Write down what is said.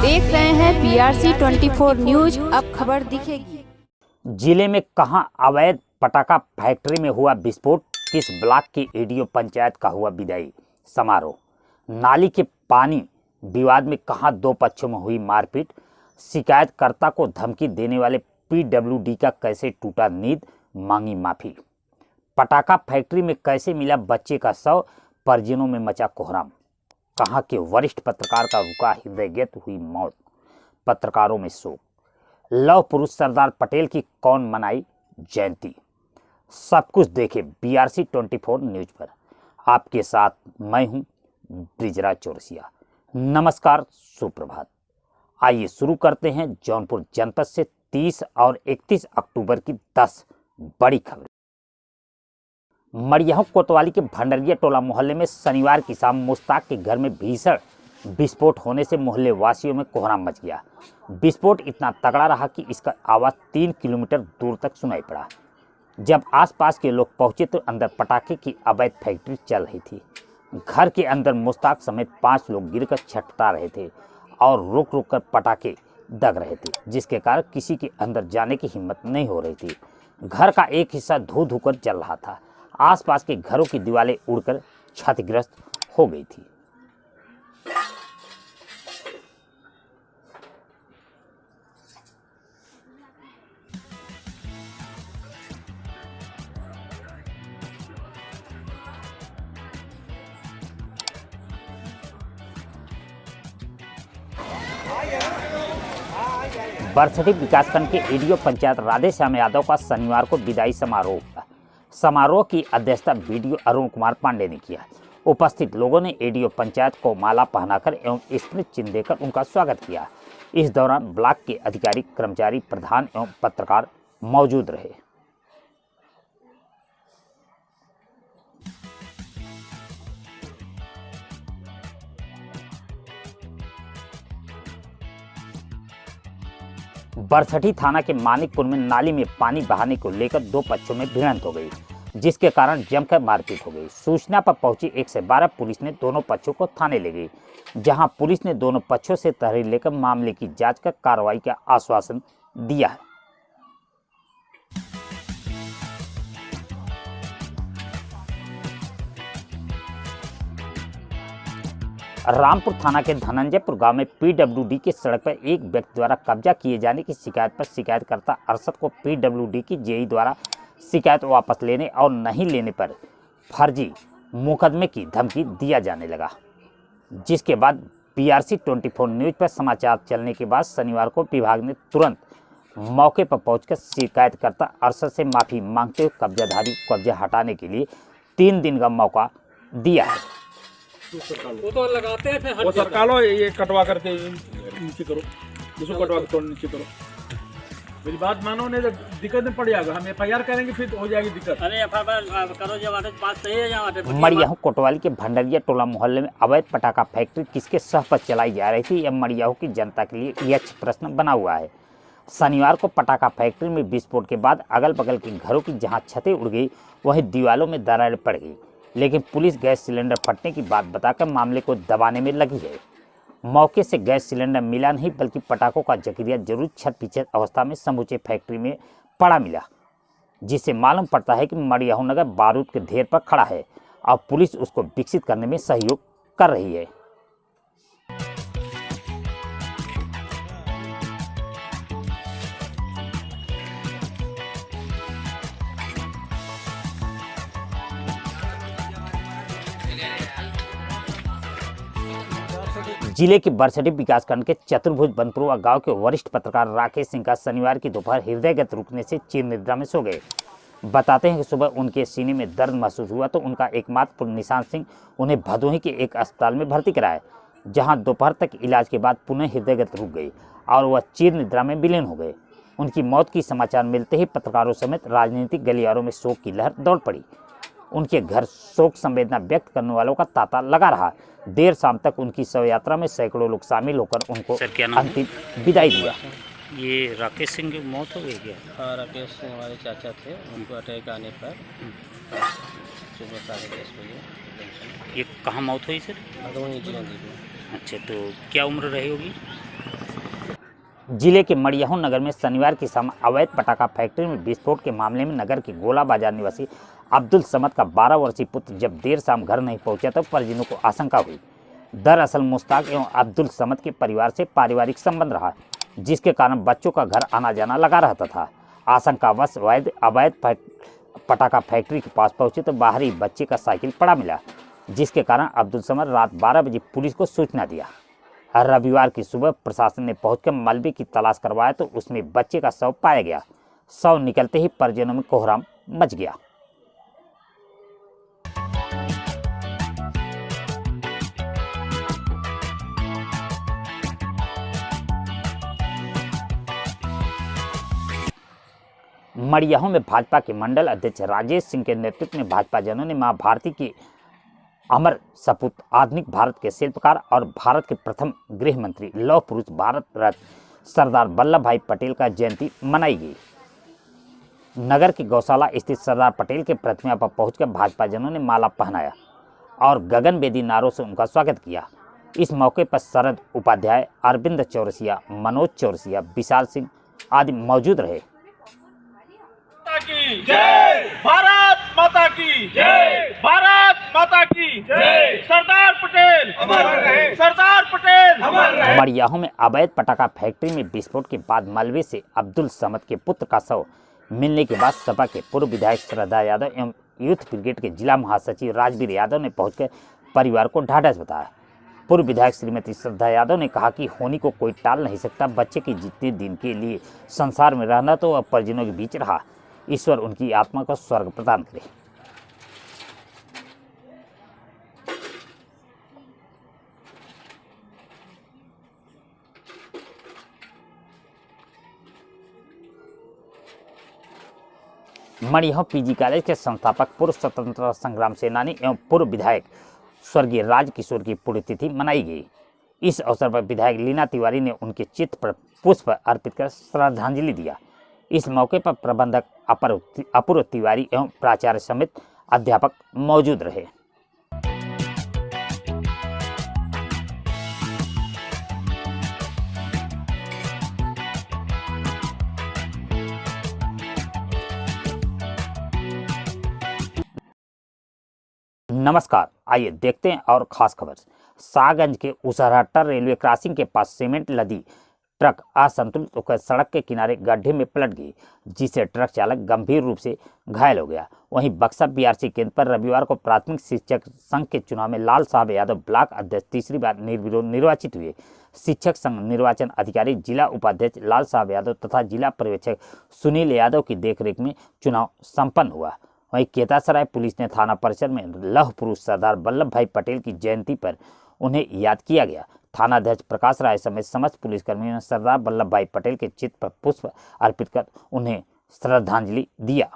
देख रहे हैं PRC 24 न्यूज। अब खबर दिखेगी। जिले में कहां अवैध पटाखा फैक्ट्री में हुआ विस्फोट, किस ब्लॉक की एडीओ पंचायत का हुआ विदाई समारोह, नाली के पानी विवाद में कहां दो पक्षों में हुई मारपीट, शिकायतकर्ता को धमकी देने वाले PWD का कैसे टूटा नींद, मांगी माफी, पटाखा फैक्ट्री में कैसे मिला बच्चे का शव, परिजनों में मचा कोहराम, कहां के वरिष्ठ पत्रकार का रुका हृदयगत हुई मौत, पत्रकारों में शोक, लौह पुरुष सरदार पटेल की कौन मनाई जयंती। सब कुछ देखे BRC 24 न्यूज पर। आपके साथ मैं हूं ब्रिजराज चौरसिया। नमस्कार, सुप्रभात। आइए शुरू करते हैं जौनपुर जनपद से 30 और 31 अक्टूबर की 10 बड़ी खबरें। मड़ियाहू कोतवाली के भंडरिया टोला मोहल्ले में शनिवार की शाम मुश्ताक के घर में भीषण विस्फोट होने से मोहल्ले वासियों में कोहराम मच गया। विस्फोट इतना तगड़ा रहा कि इसका आवाज़ 3 किलोमीटर दूर तक सुनाई पड़ा। जब आसपास के लोग पहुंचे तो अंदर पटाखे की अवैध फैक्ट्री चल रही थी। घर के अंदर मुश्ताक समेत 5 लोग गिरकर छटपटा रहे थे और रुक रुक कर पटाखे दग रहे थे, जिसके कारण किसी के अंदर जाने की हिम्मत नहीं हो रही थी। घर का एक हिस्सा धू धू कर जल रहा था। आसपास के घरों की दीवारें उड़कर क्षतिग्रस्त हो गई थी। बरसठी विकासखंड के एडीओ पंचायत राधे श्याम यादव का शनिवार को विदाई समारोह की अध्यक्षता BDO अरुण कुमार पांडे ने किया। उपस्थित लोगों ने एडीओ पंचायत को माला पहनाकर एवं स्मृति चिन्ह देकर उनका स्वागत किया। इस दौरान ब्लॉक के अधिकारी, कर्मचारी, प्रधान एवं पत्रकार मौजूद रहे। बरसठी थाना के मानिकपुर में नाली में पानी बहाने को लेकर दो पक्षों में भिड़ंत हो गई, जिसके कारण जमकर मारपीट हो गई। सूचना पर पहुंची 112 पुलिस ने दोनों पक्षों को थाने ले गई, जहां पुलिस ने दोनों पक्षों से तहरीर लेकर मामले की जांच कर कार्रवाई का आश्वासन दिया है। रामपुर थाना के धनंजयपुर गांव में PWD की सड़क पर एक व्यक्ति द्वारा कब्जा किए जाने की शिकायत पर शिकायतकर्ता अरशद को PWD की जेई द्वारा शिकायत वापस लेने और नहीं लेने पर फर्जी मुकदमे की धमकी दिया जाने लगा, जिसके बाद BRC 24 न्यूज पर समाचार चलने के बाद शनिवार को विभाग ने तुरंत मौके पर पहुंचकर शिकायतकर्ता अरशद से माफी मांगते हुए कब्जाधारी को कब्जा हटाने के लिए 3 दिन का मौका दिया है। वो तो लगाते हैं, फिर वो सरका लो, ये कटवा करके नीचे करो, इसको कटवा के नीचे करो। मेरी बात मानो, नहीं तो दिक्कत में पड़ जाएगा। हम FIR करेंगे, फिर हो जाएगी दिक्कत। अरे FIR करो, जब बात सही है। मड़ियाहू कोतवाली के भंडरिया टोला मोहल्ले में अवैध पटाखा फैक्ट्री किसके सह पर चलाई जा रही थी, यह मड़ियाहू की जनता के लिए यक्ष प्रश्न बना हुआ है। शनिवार को पटाखा फैक्ट्री में विस्फोट के बाद अगल बगल के घरों की जहां छतें उड़ गई, वहीं दीवारों में दरारें पड़ गई, लेकिन पुलिस गैस सिलेंडर फटने की बात बताकर मामले को दबाने में लगी है। मौके से गैस सिलेंडर मिला नहीं, बल्कि पटाखों का जकरिया जरूर छत पीछे अवस्था में समूचे फैक्ट्री में पड़ा मिला, जिससे मालूम पड़ता है कि मड़ियाहू नगर बारूद के ढेर पर खड़ा है और पुलिस उसको विकसित करने में सहयोग कर रही है। जिले के बरसठी विकासखंड के चतुर्भुज बनपुरवा गांव के वरिष्ठ पत्रकार राकेश सिंह का शनिवार की दोपहर हृदयगत रुकने से चिर निद्रा में सो गए। बताते हैं कि सुबह उनके सीने में दर्द महसूस हुआ तो उनका एकमात्र पुत्र निशांत सिंह उन्हें भदोही के एक अस्पताल में भर्ती कराया, जहां दोपहर तक इलाज के बाद पुनः हृदयगत रुक गई और वह चिर निद्रा में विलीन हो गए। उनकी मौत की समाचार मिलते ही पत्रकारों समेत राजनीतिक गलियारों में शोक की लहर दौड़ पड़ी। उनके घर शोक संवेदना व्यक्त करने वालों का तांता लगा रहा। देर शाम तक उनकी शव यात्रा में सैकड़ों लोग शामिल होकर उनको अंतिम विदाई दिया। ये राकेश सिंह की मौत हो गई क्या? हाँ, राकेश सिंह हमारे चाचा थे, उनको अटैक आने पर सुबह 10:30 बजे। ये कहाँ मौत हुई सर? भदोही। अच्छा, तो क्या उम्र रही होगी? जिले के मड़ियाहू नगर में शनिवार की शाम अवैध पटाखा फैक्ट्री में विस्फोट के मामले में नगर के गोला बाजार निवासी अब्दुल समद का 12 वर्षीय पुत्र जब देर शाम घर नहीं पहुंचा तो परिजनों को आशंका हुई। दरअसल मुश्ताक एवं अब्दुल समद के परिवार से पारिवारिक संबंध रहा, जिसके कारण बच्चों का घर आना जाना लगा रहता था। आशंकावश अवैध पटाखा फैक्ट्री के पास पहुंचे तो बाहर ही बच्चे का साइकिल पड़ा मिला, जिसके कारण अब्दुल समद रात 12 बजे पुलिस को सूचना दिया। रविवार की सुबह प्रशासन ने पहुंचकर मलबे की तलाश करवाया तो उसमें बच्चे का शव पाया गया। शव निकलते ही परिजनों में कोहराम मच गया। मड़ियाहू में भाजपा के मंडल अध्यक्ष राजेश सिंह के नेतृत्व में भाजपा जनों ने मां भारती की अमर सपूत आधुनिक भारत के शिल्पकार और भारत के प्रथम गृह मंत्री लौह पुरुष भारत रत्न सरदार वल्लभ भाई पटेल का जयंती मनाई गई। नगर के गौशाला स्थित सरदार पटेल के प्रतिमा पर पहुंचकर भाजपा जनों ने माला पहनाया और गगनभेदी नारों से उनका स्वागत किया। इस मौके पर शरद उपाध्याय, अरविंद चौरसिया, मनोज चौरसिया, विशाल सिंह आदि मौजूद रहे। की जय, भारत माता की जय, भारत माता की जय, सरदार पटेल अमर रहे, सरदार पटेल अमर रहे। मड़ियाहू में अवैध पटाखा फैक्ट्री में विस्फोट के बाद मलबे से अब्दुल समद के पुत्र का शव मिलने के बाद सपा के पूर्व विधायक श्रद्धा यादव एवं यूथ ब्रिगेड के जिला महासचिव राजवीर यादव ने पहुंचकर परिवार को ढाढ़स बताया। पूर्व विधायक श्रीमती श्रद्धा यादव ने कहा कि होनी को कोई टाल नहीं सकता। बच्चे के जितने दिन के लिए संसार में रहना तो वह परिजनों के बीच रहा। ईश्वर उनकी आत्मा को स्वर्ग प्रदान करे। मड़ियाहू पीजी कॉलेज के संस्थापक, पूर्व स्वतंत्रता संग्राम सेनानी एवं पूर्व विधायक स्वर्गीय राजकिशोर की पुण्यतिथि मनाई गई। इस अवसर पर विधायक लीना तिवारी ने उनके चित्र पर पुष्प अर्पित कर श्रद्धांजलि दिया। इस मौके पर प्रबंधक अपूर्व तिवारी एवं प्राचार्य समेत अध्यापक मौजूद रहे। नमस्कार, आइए देखते हैं और खास खबर। शाहगंज के उसरहट्टा रेलवे क्रॉसिंग के पास सीमेंट लदी ट्रक असंतुलित होकर सड़क के किनारे गड्ढे में पलट गई, जिससे ट्रक चालक गंभीर रूप से घायल हो गया। वहीं बक्सा बीआरसी केंद्र पर रविवार को प्राथमिक शिक्षक संघ के चुनाव में लाल साहब यादव ब्लॉक अध्यक्ष तीसरी बार निर्विरोध निर्वाचित हुए। शिक्षक संघ निर्वाचन अधिकारी जिला उपाध्यक्ष लाल साहब यादव तथा जिला पर्यवेक्षक सुनील यादव की देखरेख में चुनाव संपन्न हुआ। वहीं केतासराय पुलिस ने थाना परिसर में लौह पुरुष सरदार वल्लभ भाई पटेल की जयंती पर उन्हें याद किया गया। थानाध्यक्ष प्रकाश राय समेत समस्त पुलिसकर्मियों ने सरदार वल्लभ भाई पटेल के चित्र पर पुष्प अर्पित कर उन्हें श्रद्धांजलि दिया।